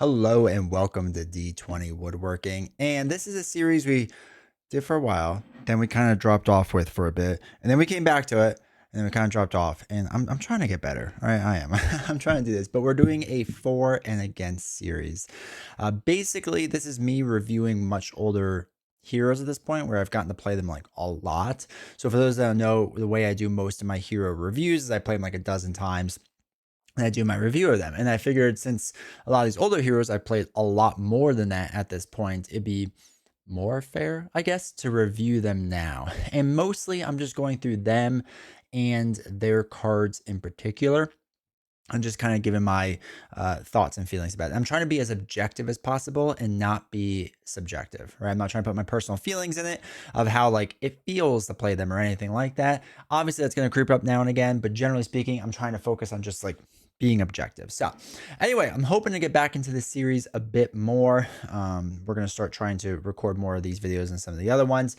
Hello and welcome to D20 Woodworking. And this is a series we did for a while, then we kind of dropped off with for a bit, and then we came back to it, and then we kind of dropped off. And I'm trying to get better. All right, I am. I'm trying to do this, but we're doing a for and against series. Basically, this is me reviewing much older heroes at this point where I've gotten to play them like a lot. So for those that don't know, the way I do most of my hero reviews is I play them like a dozen times and I do my review of them. And I figured since a lot of these older heroes I played a lot more than that at this point, it'd be more fair, I guess, to review them now. And mostly I'm just going through them and their cards in particular. I'm just kind of giving my thoughts and feelings about it. I'm trying to be as objective as possible and not be subjective, right? I'm not trying to put my personal feelings in it of how like it feels to play them or anything like that. Obviously, that's going to creep up now and again, but generally speaking, I'm trying to focus on just like being objective. So anyway, I'm hoping to get back into this series a bit more. We're going to start trying to record more of these videos and some of the other ones.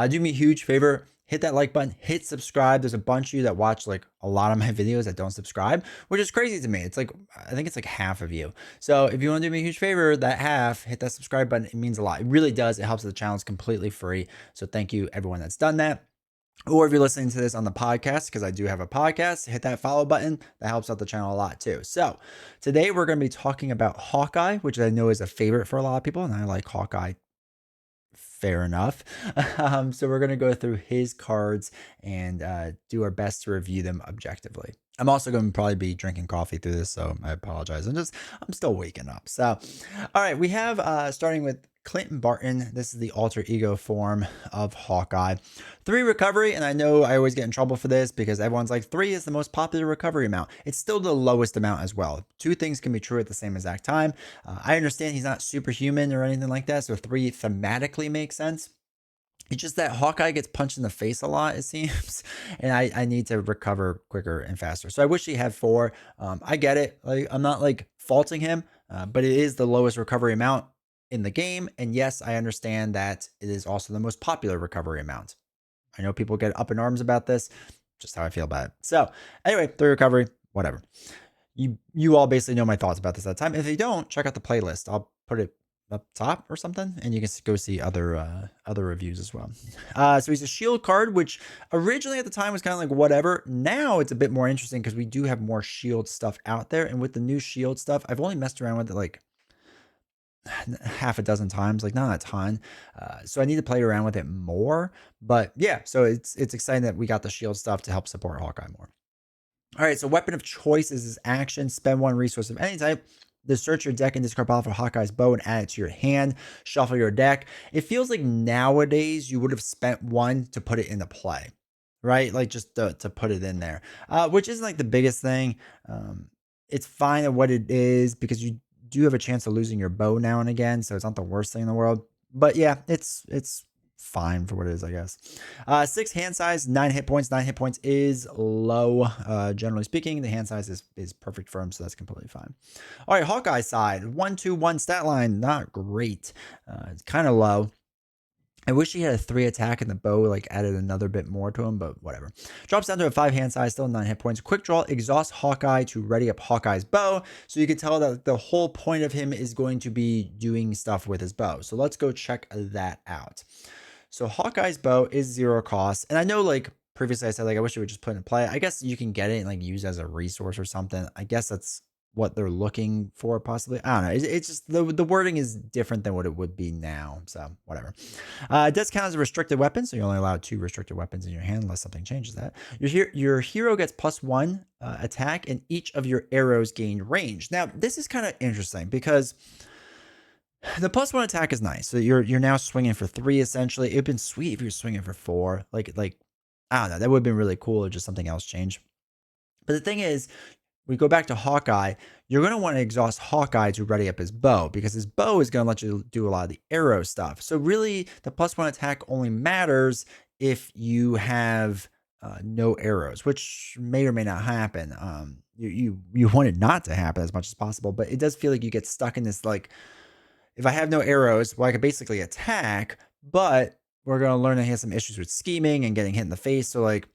Do me a huge favor. Hit that like button, hit subscribe. There's a bunch of you that watch like a lot of my videos that don't subscribe, which is crazy to me. It's like, I think it's like half of you. So if you want to do me a huge favor, that half, hit that subscribe button. It means a lot. It really does. It helps the channel. It's completely free. So thank you everyone that's done that. Or if you're listening to this on the podcast, because I do have a podcast, hit that follow button. That helps out the channel a lot too. So today we're going to be talking about Hawkeye, which I know is a favorite for a lot of people. And I like Hawkeye. Fair enough. So we're going to go through his cards and do our best to review them objectively. I'm also going to probably be drinking coffee through this, so I apologize. I'm still waking up. So, all right, we have starting with Clinton Barton. This is the alter ego form of Hawkeye. 3 recovery, and I know I always get in trouble for this because everyone's like 3 is the most popular recovery amount. It's still the lowest amount as well. 2 things can be true at the same exact time. I understand he's not superhuman or anything like that, so 3 thematically makes sense. It's just that Hawkeye gets punched in the face a lot, it seems, and I need to recover quicker and faster. So I wish he had 4. I get it. Like I'm not like faulting him, but it is the lowest recovery amount in the game. And yes, I understand that it is also the most popular recovery amount. I know people get up in arms about this, just how I feel about it. So anyway, 3 recovery, whatever. You all basically know my thoughts about this at the time. If you don't, check out the playlist. I'll put it up top or something, and you can go see other reviews as well. So he's a shield card, which originally at the time was kind of like whatever. Now it's a bit more interesting because we do have more shield stuff out there, and with the new shield stuff, I've only messed around with it like half a dozen times, like not a ton. So I need to play around with it more. But yeah, so it's exciting that we got the shield stuff to help support Hawkeye more. All right, so weapon of choice is his action. Spend 1 resource of any type to search your deck and discard pile for Hawkeye's bow and add it to your hand. Shuffle your deck. It feels like nowadays you would have spent 1 to put it into play, right? Like just to put it in there, which isn't like the biggest thing. It's fine at what it is because you do have a chance of losing your bow now and again, so it's not the worst thing in the world. But yeah, it's fine for what it is, I guess. 6 hand size, 9 hit points. 9 hit points is low. Generally speaking, the hand size is perfect for him, so that's completely fine. All right, Hawkeye side, 1-2-1 stat line, not great. It's kind of low. I wish he had a 3 attack and the bow like added another bit more to him, but whatever. Drops down to a 5 hand size, still 9 hit points. Quick draw, exhaust Hawkeye to ready up Hawkeye's bow. So you can tell that the whole point of him is going to be doing stuff with his bow. So let's go check that out. So Hawkeye's bow is 0 cost. And I know like previously I said like I wish it would just put in play. I guess you can get it and like use as a resource or something. I guess that's what they're looking for possibly. I don't know. It's just the wording is different than what it would be now. So whatever. It does count as a restricted weapon. So you're only allowed 2 restricted weapons in your hand unless something changes that. Your hero gets +1 attack and each of your arrows gain range. Now this is kind of interesting because the +1 attack is nice. So you're now swinging for 3 essentially. It'd been sweet if you were swinging for 4. Like I don't know. That would have been really cool or just something else changed. But the thing is, we go back to Hawkeye, you're going to want to exhaust Hawkeye to ready up his bow because his bow is going to let you do a lot of the arrow stuff. So really, the +1 attack only matters if you have no arrows, which may or may not happen. You want it not to happen as much as possible, but it does feel like you get stuck in this like, if I have no arrows, well, I could basically attack, but we're going to learn that he has some issues with scheming and getting hit in the face. So like,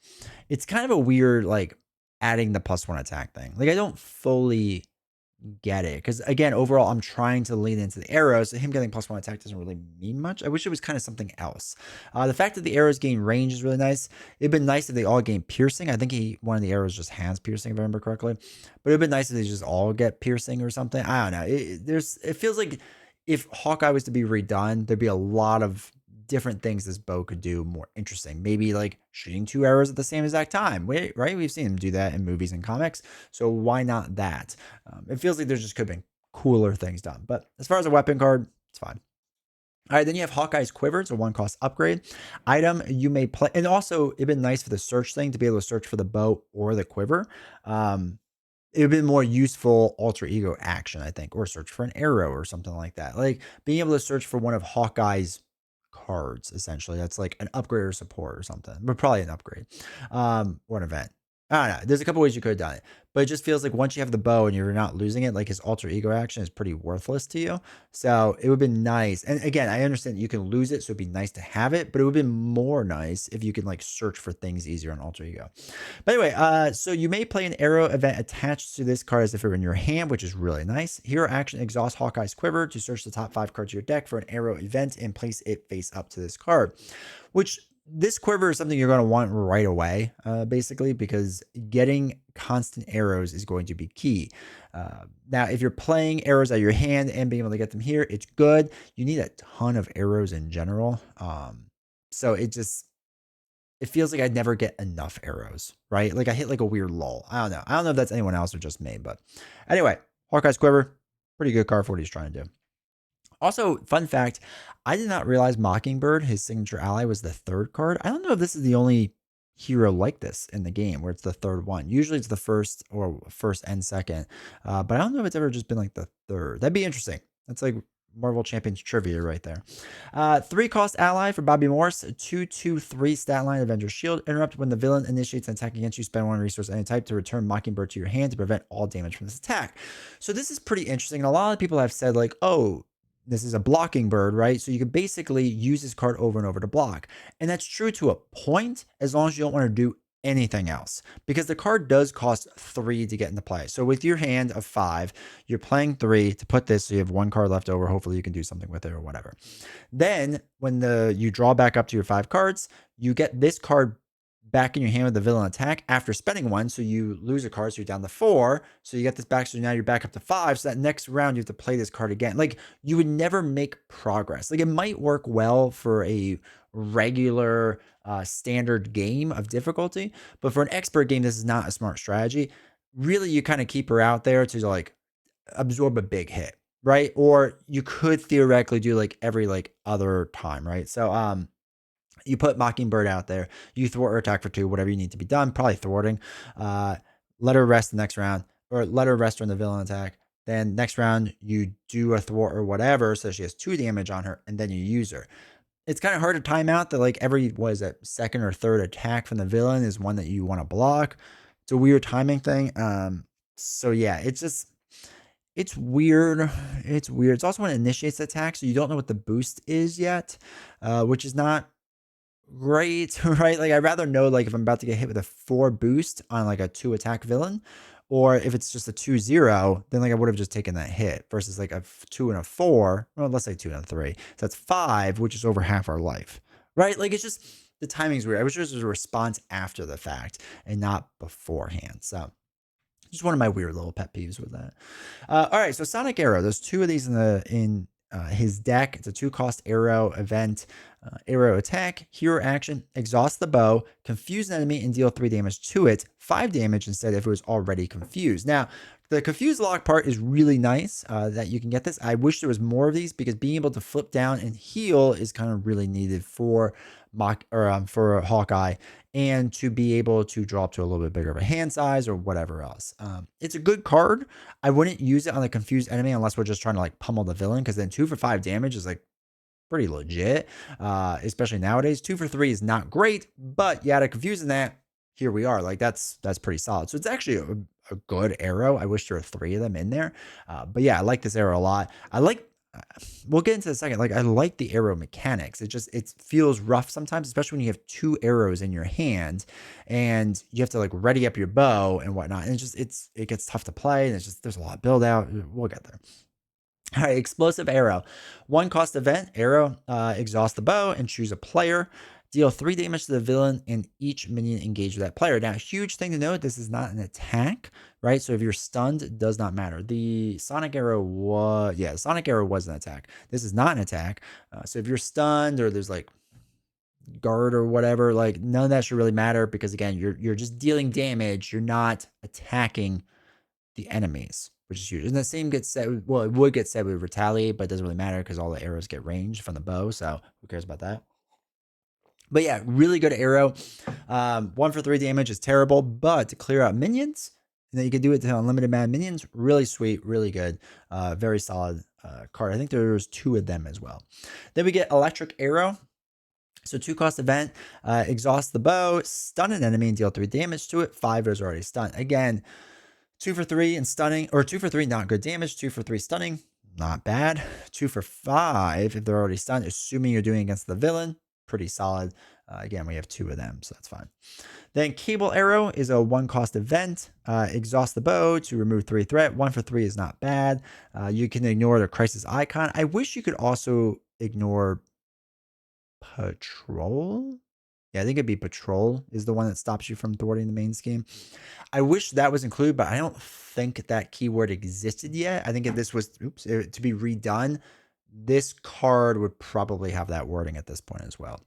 it's kind of a weird like adding the +1 attack thing. Like I don't fully get it. Because again, overall, I'm trying to lean into the arrows. So him getting +1 attack doesn't really mean much. I wish it was kind of something else. The fact that the arrows gain range is really nice. It'd been nice if they all gain piercing. I think one of the arrows just has piercing, if I remember correctly. But it'd been nice if they just all get piercing or something. I don't know. It feels like if Hawkeye was to be redone, there'd be a lot of different things this bow could do more interesting. Maybe like shooting 2 arrows at the same exact time, right? We've seen him do that in movies and comics. So why not that? It feels like there just could have been cooler things done. But as far as a weapon card, it's fine. All right, then you have Hawkeye's Quiver. It's a 1-cost upgrade. Item you may play. And also, it'd been nice for the search thing to be able to search for the bow or the quiver. It would have been more useful alter ego action, I think, or search for an arrow or something like that. Like being able to search for one of Hawkeye's cards, essentially. That's like an upgrade or support or something, but probably an upgrade or an event. I don't know. There's a couple ways you could have done it, but it just feels like once you have the bow and you're not losing it, like his alter ego action is pretty worthless to you. So it would have been nice. And again, I understand you can lose it, so it'd be nice to have it, but it would have been more nice if you could like search for things easier on alter ego. But anyway, so you may play an arrow event attached to this card as if it were in your hand, which is really nice. Hero action exhaust Hawkeye's Quiver to search the top 5 cards of your deck for an arrow event and place it face up to this card, which this quiver is something you're going to want right away, basically, because getting constant arrows is going to be key. Now, if you're playing arrows out of your hand and being able to get them here, it's good. You need a ton of arrows in general. So it feels like I'd never get enough arrows, right? Like I hit like a weird lull. I don't know. I don't know if that's anyone else or just me, but anyway, Hawkeye's Quiver, pretty good card for what he's trying to do. Also, fun fact, I did not realize Mockingbird, his signature ally, was the 3rd card. I don't know if this is the only hero like this in the game where it's the 3rd one. Usually it's the first and 2nd, but I don't know if it's ever just been like the 3rd. That'd be interesting. That's like Marvel Champions trivia right there. 3-cost ally for Bobby Morse. 2/2/3 stat line Avenger Shield. Interrupt when the villain initiates an attack against you. Spend 1 resource any type to return Mockingbird to your hand to prevent all damage from this attack. So this is pretty interesting. And a lot of people have said like, oh, this is a blocking bird, right? So you could basically use this card over and over to block. And that's true to a point, as long as you don't want to do anything else, because the card does cost 3 to get into play. So with your hand of 5, you're playing 3 to put this, so you have 1 card left over. Hopefully you can do something with it or whatever. Then when you draw back up to your 5 cards, you get this card back in your hand with the villain attack after spending 1, so you lose a card, so you're down to 4, so you get this back, so now you're back up to 5, so that next round you have to play this card again. Like, you would never make progress. Like, it might work well for a regular standard game of difficulty, but for an expert game, this is not a smart strategy. Really, you kind of keep her out there to like absorb a big hit, right? Or you could theoretically do like every like other time, right? So you put Mockingbird out there, you thwart her attack for 2, whatever you need to be done, probably thwarting. Let her rest the next round, or let her rest on the villain attack. Then next round, you do a thwart or whatever, so she has 2 damage on her, and then you use her. It's kind of hard to time out that like every, what is it, 2nd or 3rd attack from the villain is one that you want to block. It's a weird timing thing. So yeah, it's weird. It's weird. It's also when it initiates the attack, so you don't know what the boost is yet, which is not great, right? Like I'd rather know like if I'm about to get hit with a 4 boost on like a 2 attack villain, or if it's just a 2/0, then like I would have just taken that hit versus like a 2 and a 4. Well, let's say 2 and a 3. So that's 5, which is over half our life, right? Like it's just the timing's weird. I wish there was a response after the fact and not beforehand. So just one of my weird little pet peeves with that. All right, so Sonic Arrow. There's 2 of these in his deck. It's a 2-cost arrow event. Arrow attack, hero action, exhaust the bow, confuse an enemy and deal 3 damage to it, 5 damage instead if it was already confused. Now, the confused lock part is really nice that you can get this. I wish there was more of these because being able to flip down and heal is kind of really needed for for Hawkeye, and to be able to draw up to a little bit bigger of a hand size or whatever else. It's a good card. I wouldn't use it on a confused enemy unless we're just trying to like pummel the villain, because then 2 for 5 damage is like pretty legit, especially nowadays. 2 for 3 is not great, but yeah, to confusing that, here we are. Like that's pretty solid. So it's actually a good arrow. I wish there were 3 of them in there, but yeah, I like this arrow a lot. I like we'll get into the second. Like I like the arrow mechanics. It feels rough sometimes, especially when you have 2 arrows in your hand and you have to like ready up your bow and whatnot. And it gets tough to play, and there's a lot of build out. We'll get there. All right, explosive arrow. 1 cost event, arrow, exhaust the bow and choose a player. Deal 3 damage to the villain and each minion engaged with that player. Now, huge thing to note, this is not an attack, right? So if you're stunned, it does not matter. The sonic arrow the sonic arrow was an attack. This is not an attack. So if you're stunned or there's like guard or whatever, like none of that should really matter because again, you're just dealing damage. You're not attacking the enemies, which is huge. And the same gets said, well, it would get said with retaliate, but it doesn't really matter because all the arrows get ranged from the bow. So who cares about that? But yeah, really good arrow. 1 for 3 damage is terrible, but to clear out minions, and then you can do it to unlimited amount of minions. Really sweet, really good. Very solid card. I think there's 2 of them as well. Then we get electric arrow. So 2 cost event, exhaust the bow, stun an enemy and deal 3 damage to it. 5 is already stunned. Again, 2 for 3 in stunning, or 2 for 3, not good damage. 2 for 3 stunning, not bad. 2 for 5, if they're already stunned, assuming you're doing against the villain, pretty solid. Again, we have 2 of them, so that's fine. Then cable arrow is a 1 cost event. Exhaust the bow to remove 3 threat. 1 for 3 is not bad. You can ignore the crisis icon. I wish you could also ignore patrol. Yeah, I think it'd be patrol is the one that stops you from thwarting the main scheme. I wish that was included, but I don't think that keyword existed yet. I think if this was to be redone, this card would probably have that wording at this point as well.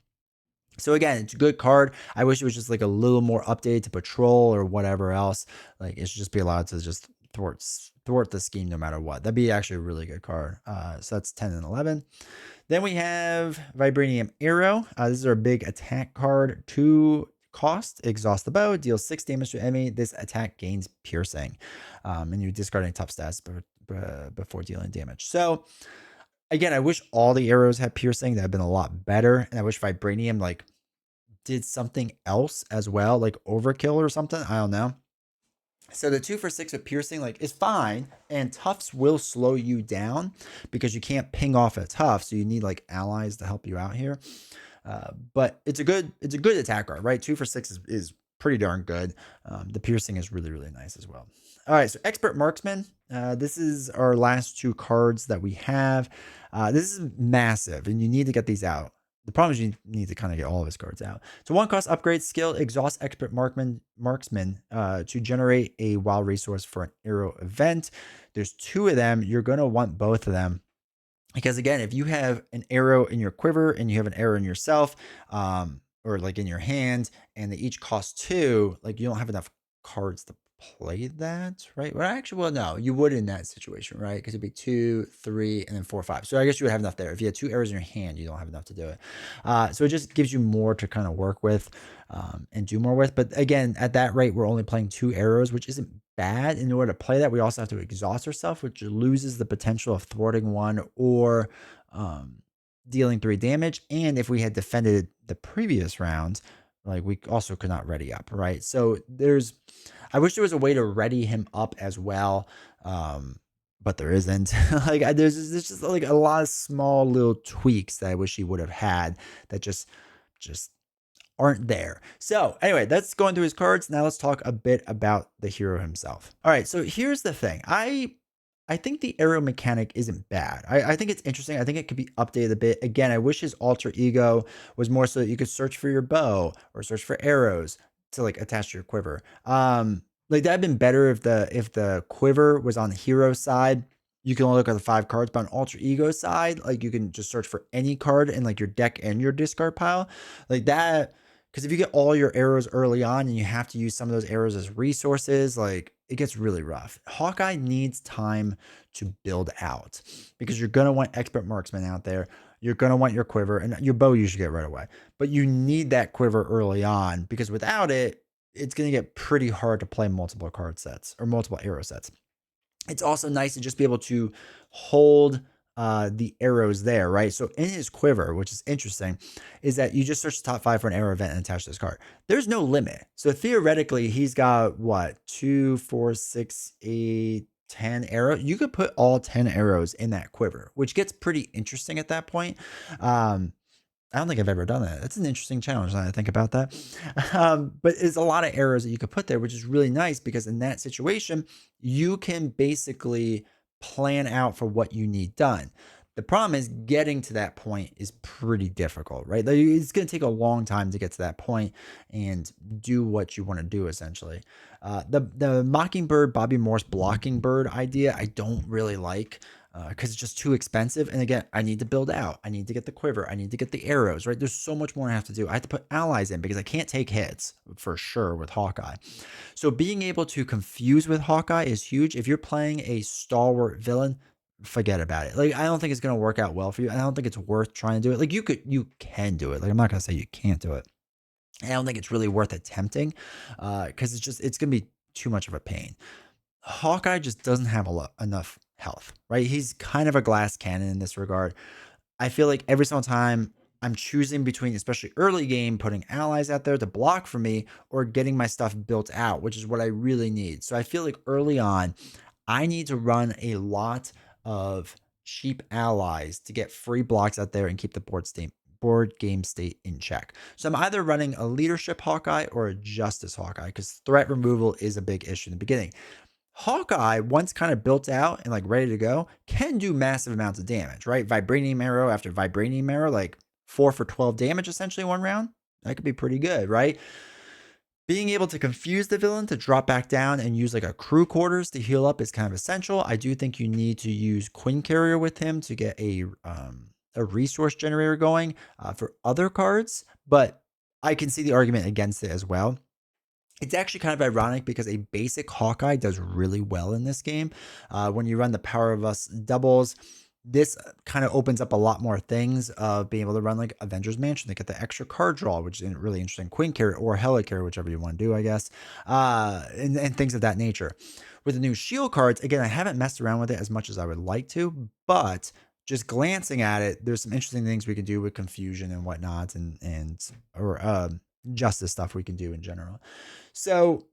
So again, it's a good card. I wish it was just like a little more updated to patrol or whatever else. Like it should just be allowed to just thwart the scheme no matter what. That'd be actually a really good card. So that's 10 and 11. Then we have Vibranium Arrow. This is our big attack card. 2 cost, exhaust the bow, deals 6 damage to enemy. This attack gains piercing. And you discard any tough stats before dealing damage. So again, I wish all the arrows had piercing. That would have been a lot better. And I wish Vibranium like did something else as well, like overkill or something. I don't know. So the 2 for 6 of piercing like is fine, and toughs will slow you down because you can't ping off a tough, so you need like allies to help you out here. But it's a good attack card, right? 2 for 6 is pretty darn good. The piercing is really, really nice as well. All right, so expert marksman. This is our last 2 cards that we have. This is massive, and you need to get these out. The problem is you need to kind of get all of his cards out. So 1 cost upgrade skill, exhaust expert marksman to generate a wild resource for an arrow event. There's 2 of them. You're going to want both of them. Because again, if you have an arrow in your quiver and you have an arrow in yourself, or like in your hand, and they each cost 2, like you don't have enough cards to play that, right? Well, actually, well, no, you would in that situation, right? Because it'd be 2, 3, and then 4, 5. So I guess you would have enough there. If you had 2 arrows in your hand, you don't have enough to do it. So it just gives you more to kind of work with and do more with. But again, at that rate, we're only playing 2 arrows, which isn't bad. In order to play that, we also have to exhaust ourselves, which loses the potential of thwarting 1 or dealing 3 damage. And if we had defended the previous round, like we also could not ready up, right? So I wish there was a way to ready him up as well, but there isn't. Like there's just like a lot of small little tweaks that I wish he would have had that just aren't there. So anyway, that's going through his cards. Now let's talk a bit about the hero himself. All right, so here's the thing. I think the arrow mechanic isn't bad. I think it's interesting. I think it could be updated a bit. Again, I wish his alter ego was more so that you could search for your bow or search for arrows to like attach to your quiver. Like that'd been better if the quiver was on the hero side. You can only look at the 5 cards, but on alter ego side, like you can just search for any card in like your deck and your discard pile. Like that, because if you get all your arrows early on and you have to use some of those arrows as resources, like it gets really rough. Hawkeye needs time to build out because you're going to want expert marksman out there. You're going to want your quiver, and your bow you should get right away. But you need that quiver early on because without it, it's going to get pretty hard to play multiple card sets or multiple arrow sets. It's also nice to just be able to hold the arrows there, right? So in his quiver, which is interesting, is that you just search the top 5 for an arrow event and attach this card. There's no limit. So theoretically, he's got what? 2, 4, 6, 8, 10 arrows. You could put all 10 arrows in that quiver, which gets pretty interesting at that point. I don't think I've ever done that. That's an interesting challenge now that I think about that. But it's a lot of arrows that you could put there, which is really nice because in that situation, you can basically plan out for what you need done. The problem is getting to that point is pretty difficult, right? Like, it's going to take a long time to get to that point and do what you want to do, essentially. The Mockingbird, Bobby Morse blocking bird idea, I don't really like because it's just too expensive. And again, I need to build out. I need to get the quiver. I need to get the arrows, right? There's so much more I have to do. I have to put allies in because I can't take hits for sure with Hawkeye. So being able to confuse with Hawkeye is huge. If you're playing a stalwart villain, forget about it. Like, I don't think it's going to work out well for you. I don't think it's worth trying to do it. Like, you can do it. Like, I'm not going to say you can't do it. I don't think it's really worth attempting because it's going to be too much of a pain. Hawkeye just doesn't have enough health, right? He's kind of a glass cannon in this regard. I feel like every single time I'm choosing between, especially early game, putting allies out there to block for me or getting my stuff built out, which is what I really need. So I feel like early on, I need to run a lot of cheap allies to get free blocks out there and keep the board game state in check. So I'm either running a leadership Hawkeye or a justice Hawkeye because threat removal is a big issue in the beginning. Hawkeye, once kind of built out and like ready to go, can do massive amounts of damage, right? Vibranium arrow after vibranium arrow, like 4 for 12 damage essentially one round. That could be pretty good, right? Being able to confuse the villain to drop back down and use like a crew quarters to heal up is kind of essential. I do think you need to use Queen Carrier with him to get a resource generator going for other cards, but I can see the argument against it as well. It's actually kind of ironic because a basic Hawkeye does really well in this game. When you run the Power of Us doubles, this kind of opens up a lot more things of being able to run like Avengers Mansion to get the extra card draw, which is really interesting. Queen Carrier or Helicarrier, whichever you want to do, I guess, and things of that nature. With the new shield cards, again, I haven't messed around with it as much as I would like to, but just glancing at it, there's some interesting things we can do with confusion and whatnot, or justice stuff we can do in general. So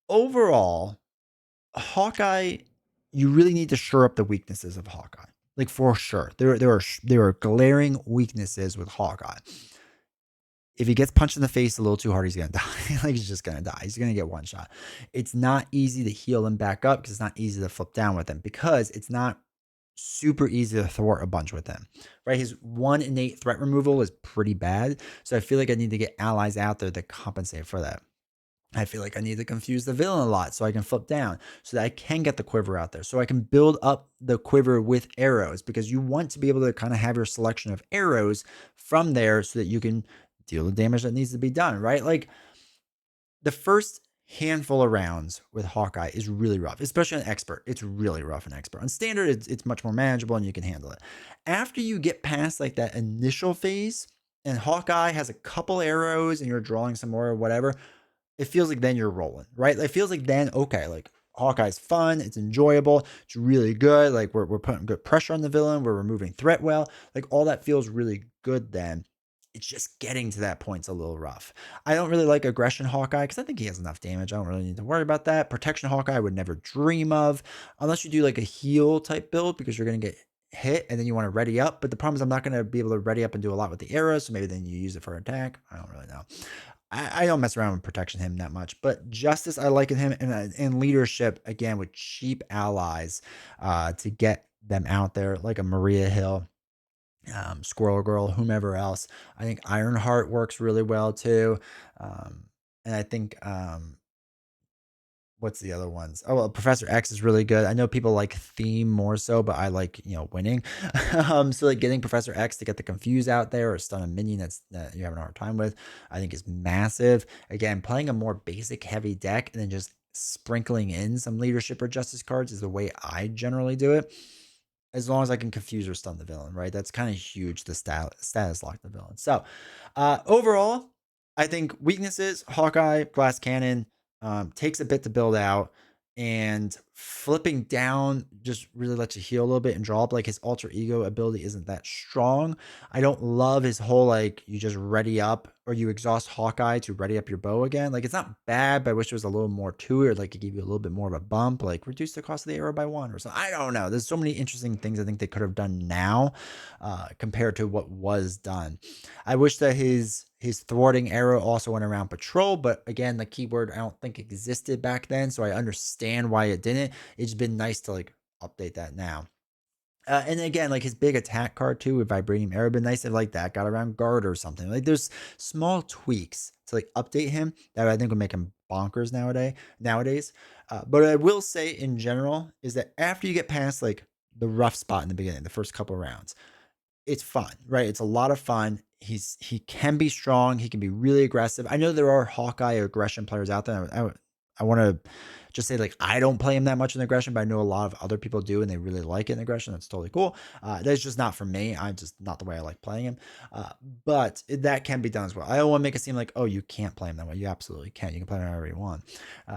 overall, Hawkeye, you really need to shore up the weaknesses of Hawkeye. Like, for sure. There are glaring weaknesses with Hawkeye. If he gets punched in the face a little too hard, he's gonna die. Like, he's just gonna die. He's gonna get one shot. It's not easy to heal him back up because it's not easy to flip down with him because it's not super easy to thwart a bunch with him, right? His 1 innate threat removal is pretty bad. So I feel like I need to get allies out there to compensate for that. I feel like I need to confuse the villain a lot so I can flip down so that I can get the quiver out there. So I can build up the quiver with arrows because you want to be able to kind of have your selection of arrows from there so that you can deal the damage that needs to be done, right? Like, the first handful of rounds with Hawkeye is really rough, especially on expert. It's really rough on expert. On standard, it's much more manageable and you can handle it. After you get past like that initial phase and Hawkeye has a couple arrows and you're drawing some more or whatever, it feels like then you're rolling, right? It feels like then, okay, like Hawkeye's fun, it's enjoyable, it's really good. Like, we're putting good pressure on the villain, we're removing threat well. Like, all that feels really good then. It's just getting to that point's a little rough. I don't really like aggression Hawkeye because I think he has enough damage. I don't really need to worry about that. Protection Hawkeye I would never dream of unless you do like a heal type build because you're going to get hit and then you want to ready up. But the problem is I'm not going to be able to ready up and do a lot with the arrows. So maybe then you use it for attack. I don't really know. I don't mess around with protection him that much, but justice I like in him, and leadership again with cheap allies to get them out there like a Maria Hill, Squirrel Girl, whomever else. I think Ironheart works really well too, and I think what's the other ones? Oh, well, Professor X is really good. I know people like theme more so, but I like, winning. So like getting Professor X to get the confuse out there or stun a minion that you're having a hard time with, I think is massive. Again, playing a more basic heavy deck and then just sprinkling in some leadership or justice cards is the way I generally do it. As long as I can confuse or stun the villain, right? That's kind of huge to status lock the villain. So overall, I think weaknesses, Hawkeye, Glass Cannon, takes a bit to build out. And flipping down just really lets you heal a little bit and draw up. Like his alter ego ability isn't that strong. I don't love his whole like you just ready up or you exhaust Hawkeye to ready up your bow again. Like it's not bad, but I wish there was a little more to it, or like it gave you a little bit more of a bump, like reduce the cost of the arrow by 1 or something. I don't know. There's so many interesting things I think they could have done now compared to what was done. I wish that his thwarting arrow also went around patrol, but again, the keyword I don't think existed back then, so I understand why it didn't. It's been nice to like update that now. And again, like his big attack card too with vibranium arrow, been nice if like that got around guard or something. Like there's small tweaks to like update him that I think would make him bonkers nowadays. But I will say in general is that after you get past like the rough spot in the beginning, the first couple rounds, it's fun, right? It's a lot of fun. He can be strong. He can be really aggressive. I know there are Hawkeye aggression players out there. I want to just say like I don't play him that much in aggression, but I know a lot of other people do, and they really like it in aggression. That's totally cool. That's just not for me. I'm just not the way I like playing him. But that can be done as well. I don't want to make it seem like, oh, you can't play him that way. You absolutely can. You can play him however you want.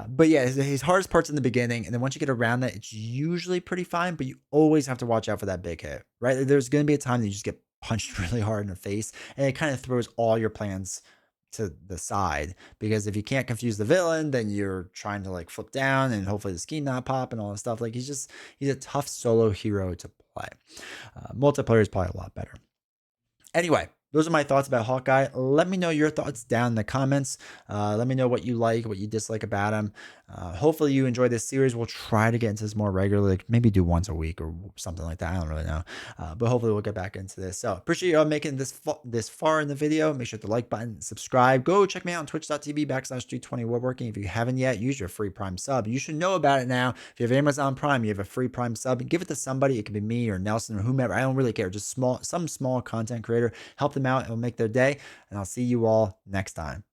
But yeah, his hardest parts in the beginning, and then once you get around that, it's usually pretty fine. But you always have to watch out for that big hit, right? There's going to be a time that you just get punched really hard in the face, and it kind of throws all your plans to the side, because if you can't confuse the villain, then you're trying to like flip down and hopefully the ski not pop and all that stuff. Like he's a tough solo hero to play. Multiplayer is probably a lot better. Anyway, those are my thoughts about Hawkeye. Let me know your thoughts down in the comments. Let me know what you like, what you dislike about him. Hopefully you enjoy this series. We'll try to get into this more regularly, like maybe do once a week or something like that. I don't really know. But hopefully we'll get back into this. So appreciate you all making this far in the video. Make sure to like button, subscribe. Go check me out on twitch.tv/320 woodworking. If you haven't yet, use your free Prime sub. You should know about it now. If you have Amazon Prime, you have a free Prime sub. Give it to somebody. It could be me or Nelson or whomever. I don't really care. Just some small content creator. Help them out. It'll make their day. And I'll see you all next time.